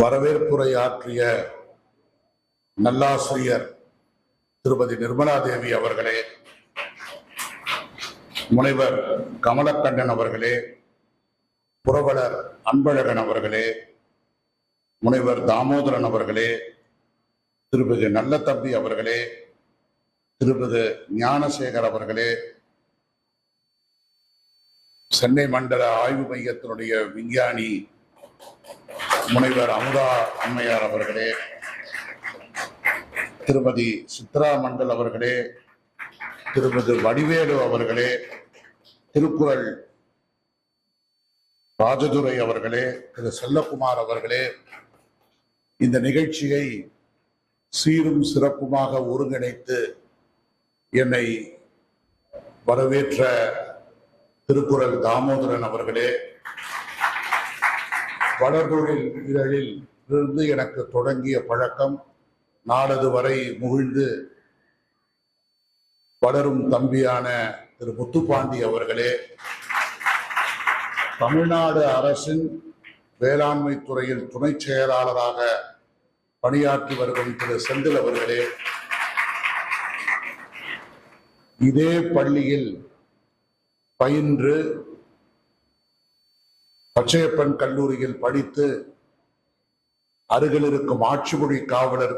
வரவேற்புரையாற்றிய நல்லாசிரியர் திருமதி நிர்மலா தேவி அவர்களே, முனைவர் கமலக்கண்ணன் அவர்களே, புரவலர் அன்பழகன் அவர்களே, முனைவர் தாமோதரன் அவர்களே, திருமிகு நல்லதம்பி அவர்களே, திருமிகு ஞானசேகர் அவர்களே, சென்னை மண்டல ஆய்வு மையத்தினுடைய விஞ்ஞானி முனைவர் அமுதா அம்மையார் அவர்களே, திருமதி சித்ரா மண்டல் அவர்களே, திருமதி வடிவேலு அவர்களே, திருக்குறள் ராஜதுரை அவர்களே, திரு செல்லகுமார் அவர்களே, இந்த நிகழ்ச்சியை சீரும் சிறப்புமாக ஒருங்கிணைத்து என்னை வரவேற்ற திருக்குறள் தாமோதரன் அவர்களே, வளர்தொழில் இதழில் இருந்து எனக்கு தொடங்கிய பழக்கம் நாளது வரை முகிழ்ந்து வளரும் தம்பியான திரு முத்துப்பாண்டி அவர்களே, தமிழ்நாடு அரசின் வேளாண்மை துறையில் துணை செயலாளராக பணியாற்றி வரும் திரு செந்தில் அவர்களே, இதே பள்ளியில் பயின்று பச்சையப்பன் கல்லூரியில் படித்து அருகில் இருக்கும் ஆட்சிமொழி காவலர்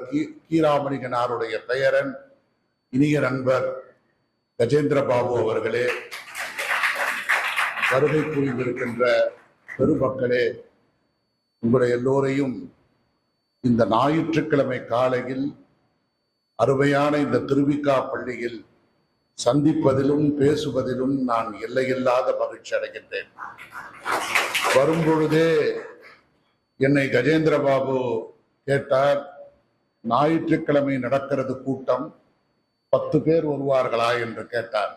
கீராமணிகனாருடைய பெயரன் இனிய நண்பர் கஜேந்திர பாபு அவர்களே, வருகை புரிந்திருக்கின்ற பெருமக்களே, உங்களை எல்லோரையும் இந்த ஞாயிற்றுக்கிழமை காலையில் அருமையான இந்த திருவிக்கா பள்ளியில் சந்திப்பதிலும் பேசுவதிலும் நான் எல்லையில்லாத மகிழ்ச்சி அடைகின்றேன். வரும்பொழுதே என்னை கஜேந்திர பாபு கேட்டார், ஞாயிற்றுக்கிழமை நடக்கிறது கூட்டம், 10 பேர் வருவார்களா என்று கேட்டார்.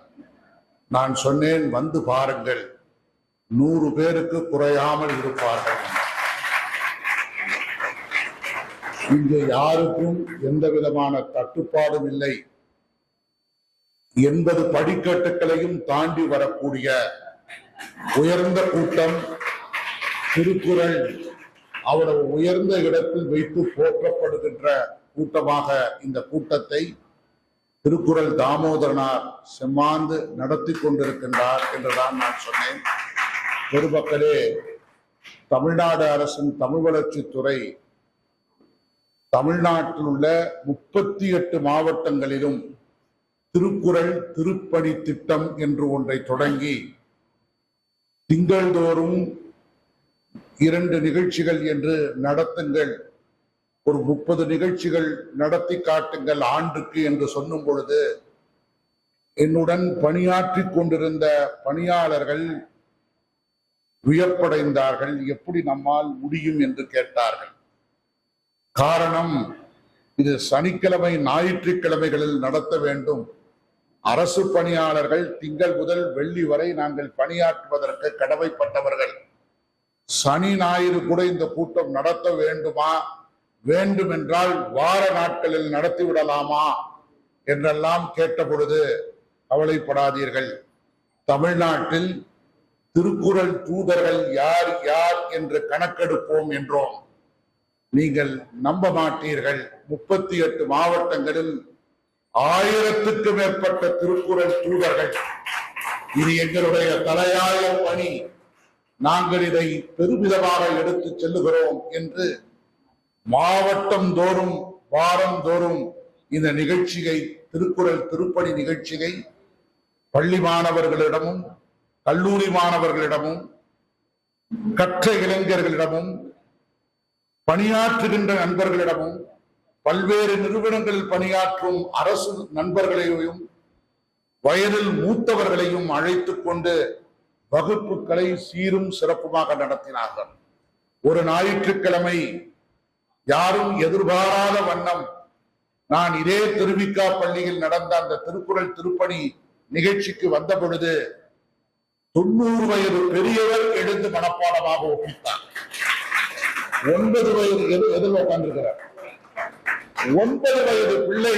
நான் சொன்னேன், வந்து பாருங்கள், 100 பேருக்கு குறையாமல் இருப்பார்கள். இங்கு யாருக்கும் எந்த விதமான தட்டுப்பாடும் இல்லை. 80 படிக்கட்டுகளையும் தாண்டி வரக்கூடிய உயர்ந்த கூட்டம். திருக்குறள் அவ்வளவு உயர்ந்த இடத்தில் வைத்து போற்றப்படுகின்ற கூட்டமாக இந்த கூட்டத்தை திருக்குறள் தாமோதரனார் செம்மாந்து நடத்தி கொண்டிருக்கின்றார் என்றுதான் நான் சொன்னேன். பெருமக்களே, தமிழ்நாடு அரசின் தமிழ் வளர்ச்சித்துறை தமிழ்நாட்டில் உள்ள 38 மாவட்டங்களிலும் திருக்குறள் திருப்பணி திட்டம் என்று ஒன்றை தொடங்கி திங்கள்தோறும் 2 நிகழ்ச்சிகள் என்று நடத்துங்கள், ஒரு 30 நிகழ்ச்சிகள் நடத்தி காட்டுங்கள் ஆண்டுக்கு என்று சொல்லும் பொழுது என்னுடன் பணியாற்றி கொண்டிருந்த பணியாளர்கள் வியப்படைந்தார்கள். எப்படி நம்மால் முடியும் என்று கேட்டார்கள். காரணம், இது சனிக்கிழமை ஞாயிற்றுக்கிழமைகளில் நடத்த வேண்டும். அரசு பணியாளர்கள் திங்கள் முதல் வெள்ளி வரை நாங்கள் பணியாற்றுவதற்கு கடமைப்பட்டவர்கள். சனி ஞாயிறு கூட இந்த கூட்டம் நடத்த வேண்டுமா, வேண்டும் என்றால் வார நாட்களில் நடத்தி விடலாமா என்றெல்லாம் கேட்ட பொழுது, கவலைப்படாதீர்கள், தமிழ்நாட்டில் திருக்குறள் தூதர்கள் யார் யார் என்று கணக்கெடுப்போம் என்றோம். நீங்கள் நம்ப மாட்டீர்கள், 38 மாவட்டங்களில் 1000க்கு மேற்பட்ட திருக்குறள் தூதர்கள். இது எங்களுடைய தலையாய பணி, நாங்கள் இதை பெருமிதமாக எடுத்து செல்லுகிறோம் என்று மாவட்டம் தோறும் வாரந்தோறும் இந்த நிகழ்ச்சியை, திருக்குறள் திருப்பணி நிகழ்ச்சியை பள்ளி மாணவர்களிடமும் கல்லூரி மாணவர்களிடமும் கற்ற இளைஞர்களிடமும் பணியாற்றுகின்ற நண்பர்களிடமும் பல்வேறு நிறுவனங்களில் பணியாற்றும் அரசு நண்பர்களையும் வயதில் மூத்தவர்களையும் அழைத்துக் கொண்டு வகுப்புகளை சீரும் சிறப்புமாக நடத்தினார்கள். ஒரு ஞாயிற்றுக்கிழமை யாரும் எதிர்பாராத வண்ணம் நான் இதே திருவிக்கா பள்ளியில் நடந்த அந்த திருக்குறள் திருப்பணி நிகழ்ச்சிக்கு வந்த பொழுது 90 வயது பெரியவர் எழுந்து மனப்பாடமாக ஒப்பித்தார். 9 வயது எதில் உட்கார்ந்திருக்கிறார். 9 வயது பிள்ளை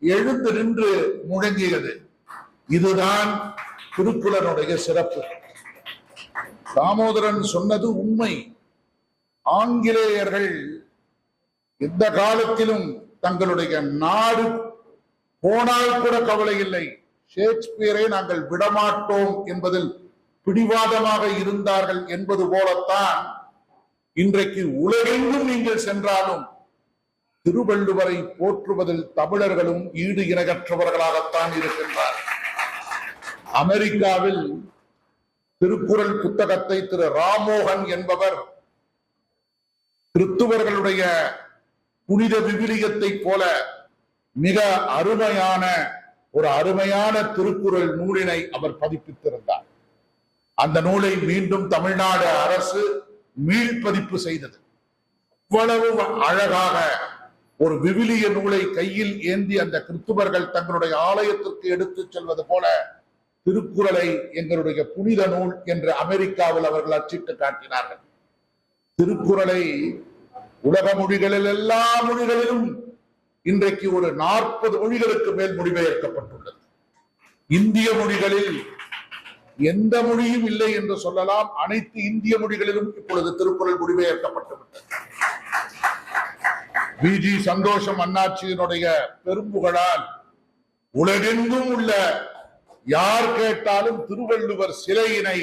எழுந்து நின்று முழங்கியது. இதுதான் திருக்குறளுடைய சிறப்பு. தாமோதரன் சொன்னது உண்மை. ஆங்கிலேயர்கள் எந்த காலத்திலும் தங்களுடைய நாடு போனால் கூட கவலை இல்லை, ஷேக்ஸ்பியரை நாங்கள் விடமாட்டோம் என்பதில் பிடிவாதமாக இருந்தார்கள் என்பது போலத்தான் இன்றைக்கு உலகெங்கும் நீங்கள் சென்றாலும் திருவள்ளுவரை போற்றுவதில் தமிழர்களும் ஈடு இணையற்றவர்களாகத்தான் இருக்கின்றார். அமெரிக்காவில் திருக்குறள் புத்தகத்தை திரு ராமோகன் என்பவர் கிறிஸ்துவர்களுடைய புனித விவிலியத்தை போல மிக அருமையான திருக்குறள் நூலினை அவர் பதிப்பித்திருந்தார். அந்த நூலை மீண்டும் தமிழ்நாடு அரசு மீள்பதிப்பு செய்தது. இவ்வளவு அழகாக ஒரு விவிலிய நூலை கையில் ஏந்தி அந்த கிறிஸ்துவர்கள் தங்களுடைய ஆலயத்திற்கு எடுத்துச் செல்வது போல திருக்குறளை எங்களுடைய புனித நூல் என்று அமெரிக்காவில் அவர்கள் அச்சிட்டு காட்டினார்கள். திருக்குறளை உலக மொழிகளில் எல்லா மொழிகளிலும் இன்றைக்கு ஒரு 40 மொழிகளுக்கு மேல் மொழிபெயர்க்கப்பட்டுள்ளது. இந்திய மொழிகளில் எந்த மொழியும் இல்லை என்று சொல்லலாம். அனைத்து இந்திய மொழிகளிலும் இப்பொழுது திருக்குறள் மொழிபெயர்க்கப்பட்டுவிட்டது. வி.ஜி. சந்தோஷம் அண்ணாச்சியினுடைய பெரும்புகழால் உலகெங்கும் உள்ள யார் கேட்டாலும் திருவள்ளுவர் சிலையினை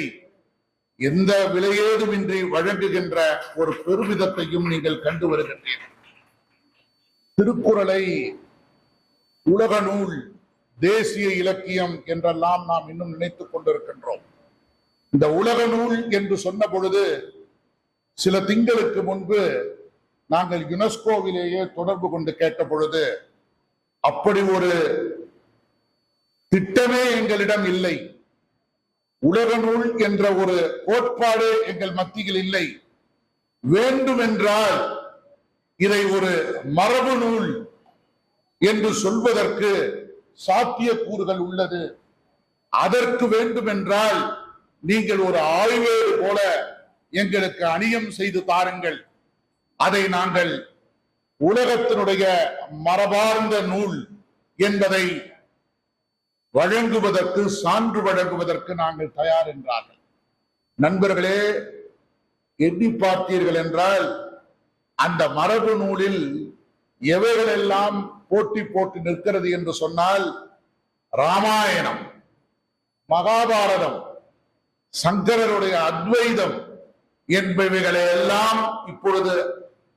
எந்த விலையேதுமின்றி வழங்குகின்ற ஒரு பெருமிதத்தையும் நீங்கள் கண்டு வருகின்றீர்கள். திருக்குறளை உலக நூல், தேசிய இலக்கியம் என்றெல்லாம் நாம் இன்னும் நினைத்துக் கொண்டிருக்கின்றோம். இந்த உலக நூல் என்று சொன்ன பொழுது சில திங்களுக்கு முன்பு நாங்கள் யுனெஸ்கோவிலேயே தொடர்பு கொண்டு கேட்ட பொழுது அப்படி ஒரு திட்டமே எங்களிடம் இல்லை, உலக நூல் என்ற ஒரு கோட்பாடு எங்கள் மத்தியில் இல்லை, வேண்டுமென்றால் இதை ஒரு மரபு நூல் என்று சொல்வதற்கு சாத்தியக்கூறுகள் உள்ளது, அதற்கு வேண்டுமென்றால் நீங்கள் ஒரு ஆய்வேடு போல எங்களுக்கு அணியம் செய்து தாருங்கள், அதை நாங்கள் உலகத்தினுடைய மரபார்ந்த நூல் என்பதை வழங்குவதற்கு, சான்று வழங்குவதற்கு நாங்கள் தயார் என்றார்கள். நண்பர்களே, எண்ணி பார்த்தீர்கள் என்றால் அந்த மரபு நூலில் எவைகளெல்லாம் போட்டி போட்டு நிற்கிறது என்று சொன்னால் ராமாயணம், மகாபாரதம், சங்கரருடைய அத்வைதம் என்பவைகளை எல்லாம் இப்பொழுது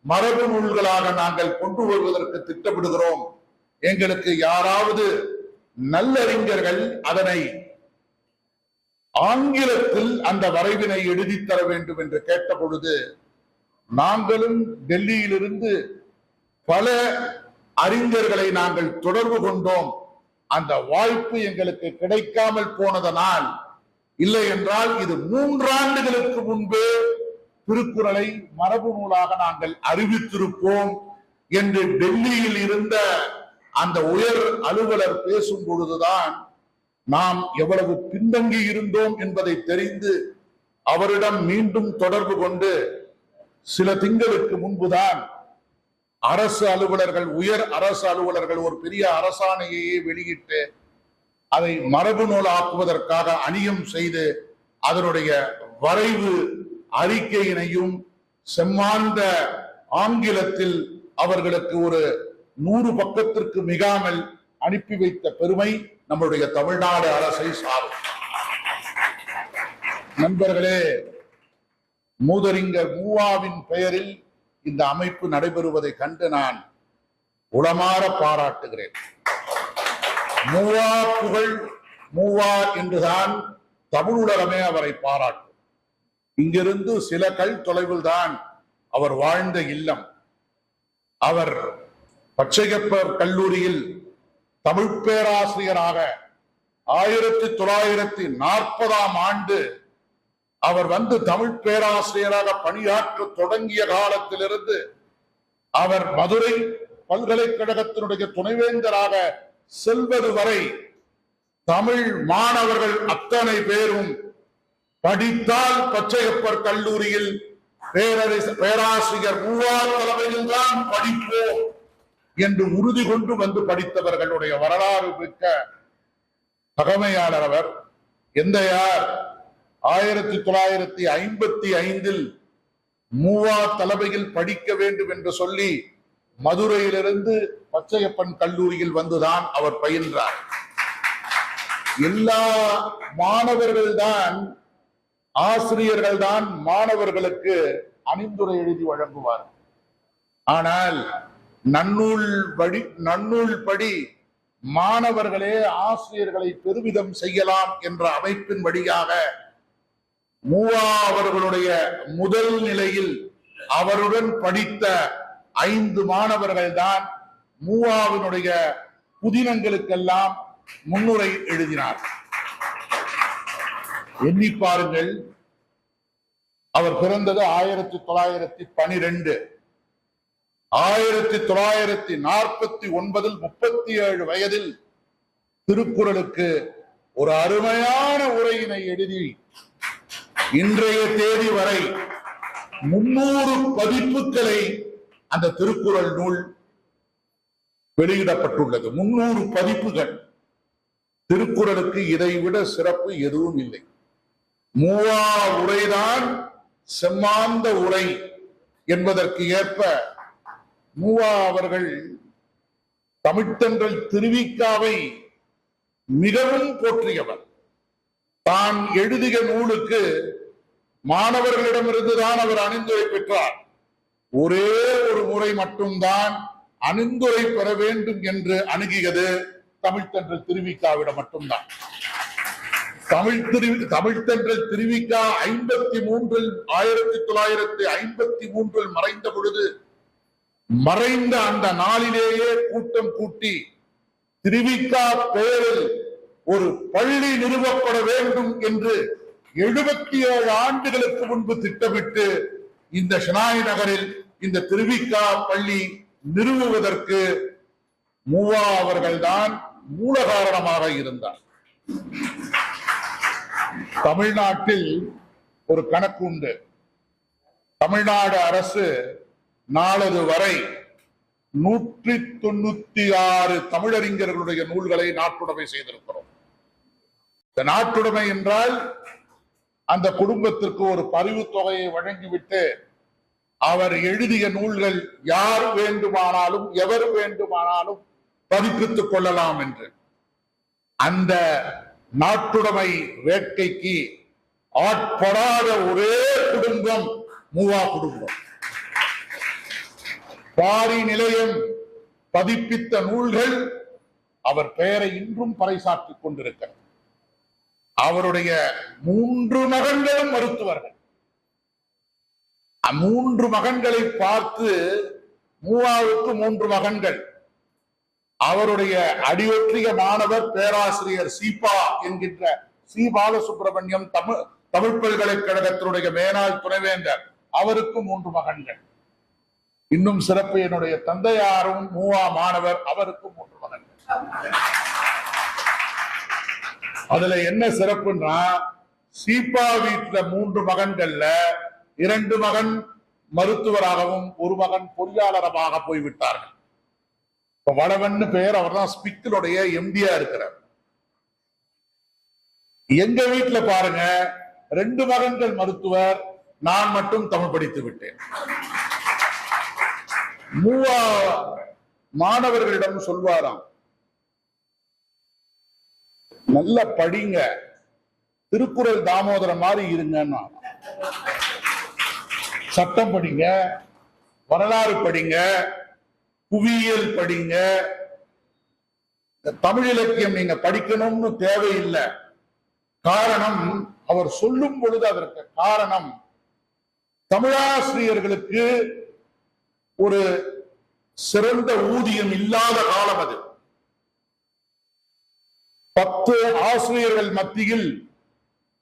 மரபு நூல்களாக நாங்கள் கொண்டு வருவதற்கு திட்டமிடுகிறோம். எங்களுக்கு யாராவது நல்லறிஞர்கள் அதனை ஆங்கிலத்தில் அந்த வரைவினை எழுதித்தர வேண்டும் என்று கேட்ட பொழுது நாங்களும் டெல்லியிலிருந்து பல அறிஞர்களை நாங்கள் தொடர்பு கொண்டோம். அந்த வாய்ப்பு எங்களுக்கு கிடைக்காமல் போனதனால், இல்லை என்றால் இது 3 ஆண்டுகளுக்கு முன்பு திருக்குறளை மரபு நூலாக நாங்கள் அறிவித்திருப்போம் என்று டெல்லியில் இருந்த அந்த உயர் அலுவலர் பேசும் பொழுதுதான் நாம் எவ்வளவு பின்தங்கி இருந்தோம் என்பதை தெரிந்து அவரிடம் மீண்டும் தொடர்பு கொண்டு சில திங்களுக்கு முன்புதான் அரசு அலுவலர்கள், உயர் அரசு அலுவலர்கள் ஒரு பெரிய அரசாணையையே வெளியிட்டு அதை மரபு நூல் ஆக்குவதற்காக அணியம் செய்து அதனுடைய வரைவு அறிக்கையினையும் செம்மாந்த ஆங்கிலத்தில் அவர்களுக்கு ஒரு 100 பக்கத்திற்கு மிகாமல் அனுப்பி வைத்த பெருமை நம்முடைய தமிழ்நாடு அரசை சாரும். நண்பர்களே, மூதறிஞர் மூவாவின் பெயரில் இந்த அமைப்பு நடைபெறுவதை கண்டு நான் உளமாற பாராட்டுகிறேன். மூவா புகழ் மூவா என்றுதான் தமிழ் உலகமே அவரை பாராட்டும். இங்கிருந்து சில கல் தொலைவில் தான் அவர் வாழ்ந்த இல்லம். அவர் பச்சையப்பர் கல்லூரியில் தமிழ் பேராசிரியராக 1940ஆம் ஆண்டு அவர் வந்து தமிழ் பேராசிரியராக பணியாற்ற தொடங்கிய காலத்திலிருந்து அவர் மதுரை பல்கலைக்கழகத்தினுடைய துணைவேந்தராக செல்வது வரை தமிழ் மாணவர்கள் அத்தனை பேரும் படித்தால் பச்சையப்பர் கல்லூரியில் பேராசிரியர் மூவா தலைமையில் தான் படிப்போம் என்று உறுதி கொண்டு வந்து படித்தவர்களுடைய வரலாறு மிக்க தகமையாளர் அவர். எந்த யார் 1955 மூவா தலைமையில் படிக்க வேண்டும் என்று சொல்லி மதுரையிலிருந்து பச்சையப்பன் கல்லூரியில் வந்துதான் அவர் பயின்றார். எல்லா மாணவர்கள் தான், ஆசிரியர்கள் தான் மாணவர்களுக்கு அணிந்துரை எழுதி வழங்குவார். ஆனால் நன்னூல் படி மாணவர்களே ஆசிரியர்களை பெருமிதம் செய்யலாம் என்ற அமைப்பின் வழியாக மூவா அவர்களுடைய முதல் நிலையில் அவருடன் படித்த 5 மாணவர்கள் தான் மூவாவினுடைய புதினங்களுக்கெல்லாம் முன்னுரை எழுதினார். எண்ணி பாருங்கள், அவர் பிறந்தது 1912. 1949 37 வயதில் திருக்குறளுக்கு ஒரு அருமையான உரையினை எழுதி இன்றைய தேதி வரை 300 பதிப்புகளை அந்த திருக்குறள் நூல் வெளியிடப்பட்டுள்ளது. 300 பதிப்புகள். திருக்குறளுக்கு இதைவிட சிறப்பு எதுவும் இல்லை. மூவா உரைதான் செம்மாந்த உரை என்பதற்கு ஏற்ப மூவா அவர்கள் தமிழ்த்தென்றல் திருவிக்காவை மிகவும் போற்றியவர். தான் எழுதிய நூலுக்கு மாணவர்களிடமிருந்துதான் அவர் அணிந்துரை பெற்றார். ஒரே ஒரு முறை மட்டும்தான் அணிந்துரை பெற வேண்டும் என்று அணுகியது தமிழ்த்தென்றல் திருவிக்காவிடம் மட்டும்தான். தமிழ்த்தென்றல் திருவிக்கா 1953 மறைந்த பொழுது, மறைந்த அந்த நாளிலேயே கூட்டம் கூட்டி திருவிக்கா பெயரில் ஒரு பள்ளி நிறுவப்பட வேண்டும் என்று 77 ஆண்டுகளுக்கு முன்பு திட்டமிட்டு இந்த ஷனாய் நகரில் இந்த திருவிக்கா பள்ளி நிறுவுவதற்கு மூவா அவர்கள்தான் மூல காரணமாக இருந்தார். தமிழ்நாட்டில் ஒரு கணக்கு உண்டு. தமிழ்நாடு அரசு நாளது வரை 196 தமிழறிஞர்களுடைய நூல்களை நாட்டுடைமை செய்திருக்கிறோம். இந்த நாட்டுடைமை என்றால் அந்த குடும்பத்திற்கு ஒரு பரிவு தொகையை வழங்கிவிட்டு அவர் எழுதிய நூல்கள் யார் வேண்டுமானாலும் எவர் வேண்டுமானாலும் பதிப்பித்துக் கொள்ளலாம் என்று. அந்த நாட்டுடைமை வேட்கைக்கு ஆட்படாத ஒரே குடும்பம் மூவா குடும்பம். பாரி நிலையம் பதிப்பித்த நூல்கள் அவர் பெயரை இன்றும் பறைசாற்றிக் கொண்டிருக்கிறார். அவருடைய 3 மகன்களும் மருத்துவர்கள். 3 மகன்களை பார்த்து மூவாவுக்கு 3 மகன்கள். அவருடைய அடியொற்றிய மாணவர் பேராசிரியர் சீபா என்கின்ற சி பாலசுப்ரமணியம் தமிழ் பல்கலைக்கழகத்தினுடைய மேனாள் துணைவேந்தர். அவருக்கு 3 மகன்கள். இன்னும் சிறப்பு, என்னுடைய தந்தையாரும் மூவா மாணவர், அவருக்கு 3 மகன்கள். அதுல என்ன சிறப்புன்னா, சீபா வீட்டுல 3 மகன்கள்ல 2 மகன் மருத்துவராகவும் 1 மகன் பொறியாளராக போய்விட்டார்கள். இப்ப வளவன் பெயர், அவர் தான் ஸ்பிக்கிலுடைய எம்டியா இருக்கிறார். எங்க வீட்டுல பாருங்க, 2 மகன்கள் மருத்துவர், நான் மட்டும் தமிழ் படித்து விட்டேன். மூவா மாணவர்களிடம் சொல்வாராம், நல்ல படிங்க, திருக்குறள் தாமோதரம் மாதிரி இருங்கன்னா, சட்டம் படிங்க, வரலாறு படிங்க, புவியியல் படிங்க, தமிழ் இலக்கியம் நீங்க படிக்கணும்னு தேவையில்லை. காரணம், அவர் சொல்லும் பொழுது அதற்கு காரணம், தமிழாசிரியர்களுக்கு ஒரு சிறந்த ஊதியம் இல்லாத காலம் அது. 10 ஆசிரியர்கள் மத்தியில்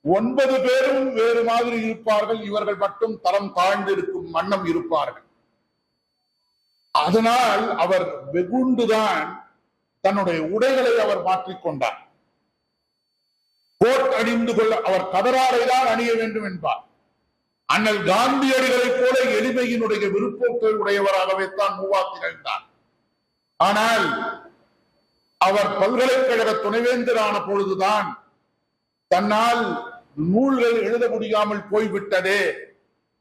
9 பேரும் வேறு மாதிரி இருப்பார்கள், இவர்கள் மட்டும் தரம் தாழ்ந்து இருக்கும் வண்ணம் இருப்பார்கள். அதனால் அவர் வெகுண்டுதான் தன்னுடைய உடைகளை அவர் மாற்றிக்கொண்டார். கோட் அணிந்து கொள்ள அவர் கதராடை தான் அணிய வேண்டும் என்பார். அண்ணல் காந்தியடிகளைப் போல எளிமையினுடைய விருப்பத்தை உடையவராகவே தான் மூவா திகழ்ந்தார். ஆனால் அவர் பல்கலைக்கழக துணைவேந்தரான பொழுதுதான் தன்னால் நூல்கள் எழுத முடியாமல் போய்விட்டதே,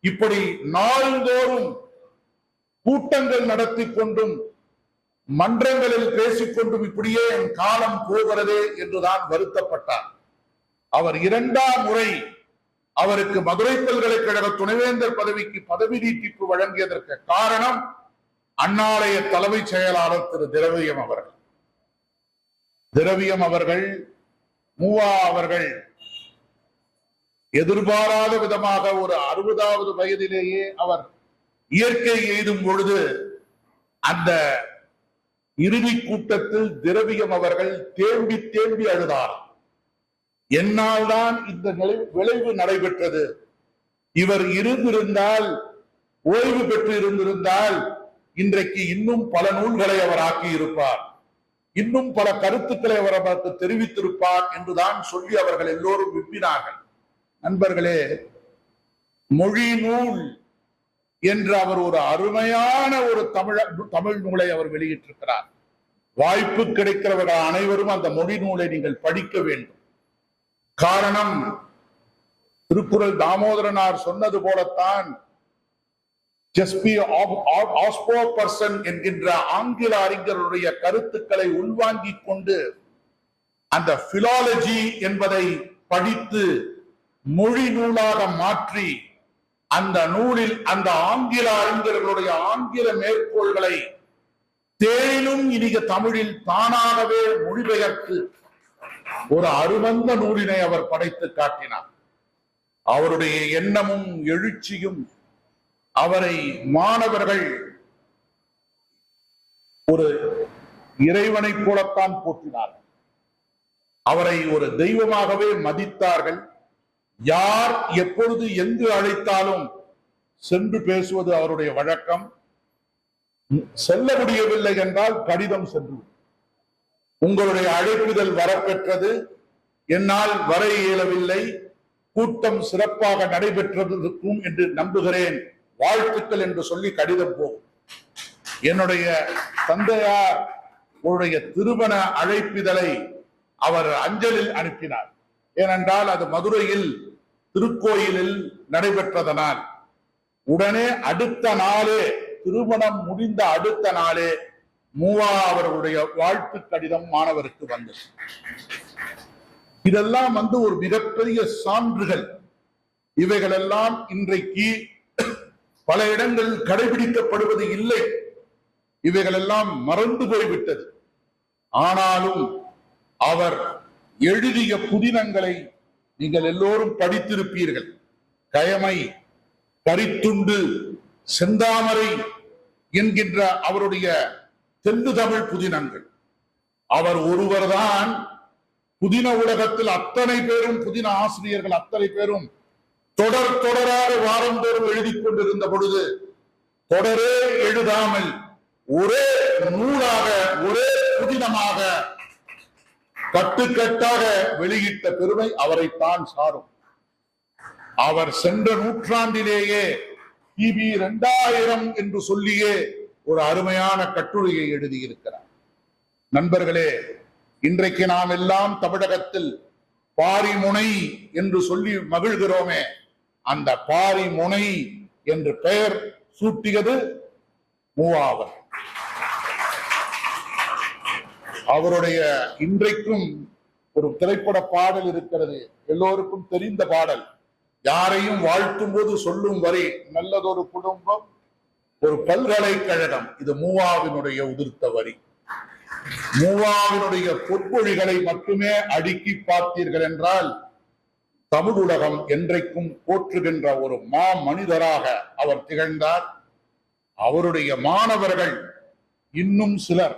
இப்படி நாள்தோறும் கூட்டங்கள் நடத்தி கொண்டும் மன்றங்களில் பேசிக்கொண்டும் இப்படியே என் காலம் போகிறதே என்றுதான் வருத்தப்பட்டார். அவர் 2ஆம் முறை அவருக்கு மதுரை பல்கலைக்கழக துணைவேந்தர் பதவிக்கு பதவி நீட்டிப்பு வழங்கியதற்கு காரணம் அண்ணாலய தலைமை செயலாளர் திரு திரவியம் அவர்கள். திரவியம் அவர்கள், மூவா அவர்கள் எதிர்பாராத விதமாக ஒரு 60வது வயதிலேயே அவர் இயற்கை எய்தும் பொழுது அந்த இறுதி கூட்டத்தில் திரவியம் அவர்கள் தேம்பி தேம்பி அழுதார். என்னால் தான் இந்த விளைவு நடைபெற்றது. இவர் இருந்திருந்தால், ஓய்வு பெற்று இருந்திருந்தால் இன்றைக்கு இன்னும் பல நூல்களை அவர் ஆக்கி இருப்பார், இன்னும் பல கருத்துக்களை அவர் அவருக்கு தெரிவித்திருப்பார் என்றுதான் சொல்லி அவர்கள் எல்லோரும் விரும்பினார்கள். நண்பர்களே, மொழி நூல் என்று அவர் ஒரு அருமையான ஒரு தமிழ் நூலை அவர் வெளியிட்டிருக்கிறார். வாய்ப்பு கிடைக்கிறவர்கள் அனைவரும் அந்த மொழி நூலை நீங்கள் படிக்க வேண்டும். காரணம், திருக்குறள் தாமோதரனார் சொன்னது போலத்தான் என்கின்ற ஆங்கில அறிஞருடைய கருத்துக்களை உள்வாங்கிக் கொண்டு அந்த பிலாலஜி என்பதை படித்து மொழி நூலாக மாற்றி அந்த நூலில் அந்த ஆங்கில அறிஞர்களுடைய ஆங்கில மேற்கோள்களை தேனிலும் இனிய தமிழில் தானாகவே மொழிபெயர்த்து ஒரு அருமந்த நூலினை அவர் படைத்து காட்டினார். அவருடைய எண்ணமும் எழுச்சியும் அவரை மாணவர்கள் ஒரு இறைவனை போலத்தான் போற்றினார்கள். அவரை ஒரு தெய்வமாகவே மதித்தார்கள். யார் எப்பொழுது எங்கு அழைத்தாலும் சென்று பேசுவது அவருடைய வழக்கம். செல்ல முடியவில்லை என்றால் கடிதம் சென்று, உங்களுடைய அழைப்புதல் வரப்பெற்றது, என்னால் வர இயலவில்லை, கூட்டம் சிறப்பாக நடைபெற்றிருக்கும் என்று நம்புகிறேன், வாழ்த்துக்கள் என்று சொல்லி கடிதம் போகும். என்னுடைய தந்தையார் உடைய திருமண அழைப்பிதழை அவர் அஞ்சலில் அனுப்பினார். ஏனென்றால் அது மதுரையில் திருக்கோயிலில் நடைபெற்றதனால் உடனே அடுத்த நாளே, திருமணம் முடிந்த அடுத்த நாளே மூவா அவர்களுடைய வாழ்த்து கடிதம் மாணவருக்கு வந்தது. இதெல்லாம் ஒரு மிகப்பெரிய சான்றுகள். இவைகளெல்லாம் இன்றைக்கு பல இடங்களில் கடைபிடிக்கப்படுவது இல்லை. இவைகளெல்லாம் மறந்து போய்விட்டது. ஆனாலும் அவர் எழுதிய புதினங்களை நீங்கள் எல்லோரும் படித்திருப்பீர்கள். கயமை, கரித்துண்டு, செந்தாமரை என்கின்ற அவருடைய தென்று தமிழ் புதினங்கள். அவர் ஒருவர்தான் புதின உலகத்தில் அத்தனை பேரும், புதின ஆசிரியர்கள் அத்தனை பேரும் தொடராக வாரந்தோறும் எழுதி கொண்டிருந்த பொழுது தொடரே எழுதாமல் ஒரே நூலாக, ஒரே புதினமாக கட்டுக்கட்டாக வெளியிட்ட பெருமை அவரைத்தான் சாரும். அவர் சென்ற நூற்றாண்டிலேயே கிபி 2000 என்று சொல்லியே ஒரு அருமையான கட்டுரையை எழுதியிருக்கிறார். நண்பர்களே, இன்றைக்கு நாம் எல்லாம் தமிழகத்தில் பாரிமுனை என்று சொல்லி மகிழ்கிறோமே, அந்த பாரிமுனை என்று பெயர் சூட்டியது மூவாவர். அவருடைய இன்றைக்கும் ஒரு திரைப்பட பாடல் இருக்கிறது, எல்லோருக்கும் தெரிந்த பாடல். யாரையும் வாழ்த்தும் போது சொல்லும் வரி, நல்லதொரு குடும்பம், ஒரு பல்கலைக்கழகம். இது மூவாவினுடைய உதிர்த்த வரி. மூவாவினுடைய பொற்மொழிகளை மட்டுமே அடுக்கி பார்த்தீர்கள் என்றால் தமிழ் உலகம் என்றைக்கும் போற்றுகின்ற ஒரு மா மனிதராக அவர் திகழ்ந்தார். அவருடைய மாணவர்கள் இன்னும் சிலர்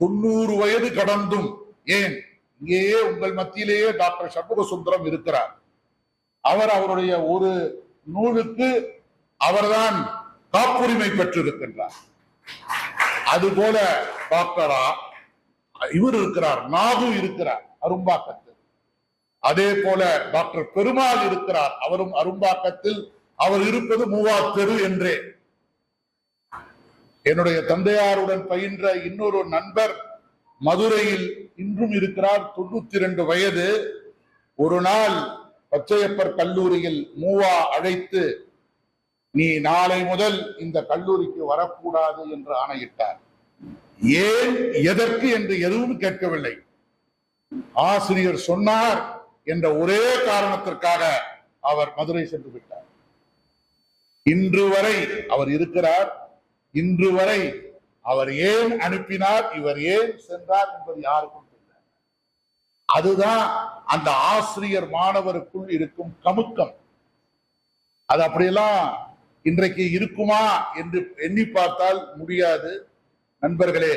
90 வயது கடந்தும், ஏன் இங்கேயே உங்கள் மத்தியிலேயே டாக்டர் சண்முக சுந்தரம் இருக்கிறார். அவர் அவருடைய ஒரு நூலுக்கு அவர்தான் காப்புரிமை பெற்றிருக்கின்றார். அதுபோல டாக்டரா இவர் இருக்கிறார், நாகு இருக்கிறார் அரும்பாக்கத்தில். அதே போல டாக்டர் பெருமாள் இருக்கிறார், அவரும் அரும்பாக்கத்தில். அவர் இருப்பது மூவா தெரு என்றே. என்னுடைய தந்தையாருடன் பயின்ற இன்னொரு நண்பர் மதுரையில் இன்றும் இருக்கிறார், 92 வயது. ஒரு நாள் பச்சையப்பர் கல்லூரியில் மூவா அழைத்து நீ நாளை முதல் இந்த கல்லூரிக்கு வரக்கூடாது என்று ஆணையிட்டார். ஏன், எதற்கு என்று எதுவும் கேட்கவில்லை. ஆசிரியர் சொன்னார் என்ற ஒரே காரணத்திற்காக அவர் மதுரை சென்று விட்டார். இன்று வரை அவர் இருக்கிறார். இன்று வரை அவர் ஏன் அனுப்பினார், இவர் ஏன் சென்றார் என்பது யாருக்கும் தெரியல. அதுதான் அந்த ஆசிரியர் மாணவருக்குள் இருக்கும் கமுக்கம். அது அப்படியெல்லாம் இன்றைக்கு இருக்குமா என்று எண்ணி பார்த்தால் முடியாது. நண்பர்களே,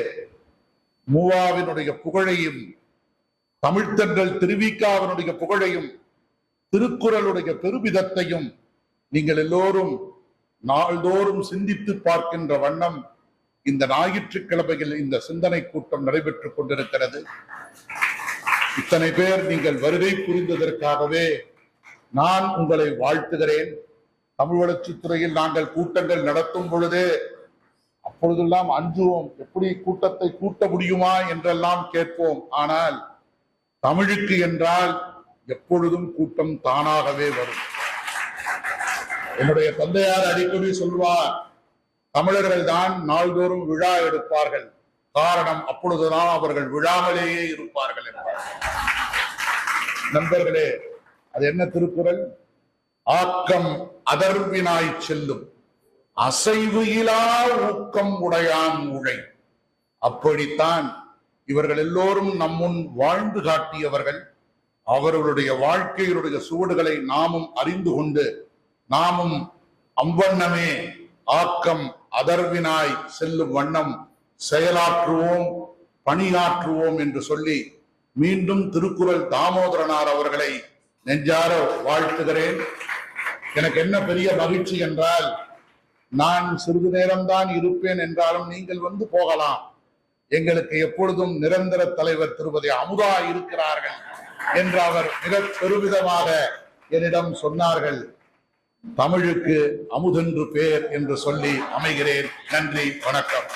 மூவாவினுடைய புகழையும், தமிழ்த்தன்றல் திருவிக்காவினுடைய புகழையும், திருக்குறளுடைய பெருமிதத்தையும் நீங்கள் எல்லோரும் நாள்தோறும் சிந்தித்து பார்க்கின்ற வண்ணம் இந்த ஞாயிற்றுக்கிழமையில் இந்த சிந்தனை கூட்டம் நடைபெற்றுக் கொண்டிருக்கிறது. இத்தனை பேர் நீங்கள் வருகை புரிந்ததற்காகவே நான் உங்களை வாழ்த்துகிறேன். தமிழ் வளர்ச்சித்துறையில் நாங்கள் கூட்டங்கள் நடத்தும் பொழுது அப்பொழுதெல்லாம் அஞ்சுவோம், எப்படி கூட்டத்தை கூட்ட முடியுமா என்றெல்லாம் கேட்போம். ஆனால் தமிழுக்கு என்றால் எப்பொழுதும் கூட்டம் தானாகவே வரும். என்னுடைய தந்தையார் அடிக்கடி சொல்வார், தமிழர்கள் தான் நாள்தோறும் விழா எடுப்பார்கள், காரணம் அப்பொழுதுதான் அவர்கள் விழாமலேயே இருப்பார்கள் என்பார். நண்பர்களே, அது என்ன திருக்குறள்? ஆக்கம் அதர்வினாய் செல்லும், அசைவு இலா ஊக்கம் உடையான் உழை. அப்படித்தான் இவர்கள் எல்லோரும் நம்முன் வாழ்ந்து காட்டியவர்கள். அவர்களுடைய வாழ்க்கையினுடைய சுவடுகளை நாமும் அறிந்து கொண்டு நாமும் அவ்வண்ணமே ஆக்கம் அதர்வினாய் செல்லும் வண்ணம் செயலாற்றுவோம், பணியாற்றுவோம் என்று சொல்லி மீண்டும் திருக்குறள் தாமோதரனார் அவர்களை நெஞ்சார வாழ்த்துகிறேன். எனக்கு என்ன பெரிய மகிழ்ச்சி என்றால், நான் சிறிது நேரம்தான் இருப்பேன் என்றாலும் நீங்கள் வந்து போகலாம், எங்களுக்கு எப்பொழுதும் நிரந்தர தலைவர் திருமதி அமுதா இருக்கிறார்கள் என்று அவர் மிக பெருமிதமாக என்னிடம் சொன்னார்கள். தமிழுக்கு அமுதென்று பேர் என்று சொல்லி அமைகிறேன். நன்றி, வணக்கம்.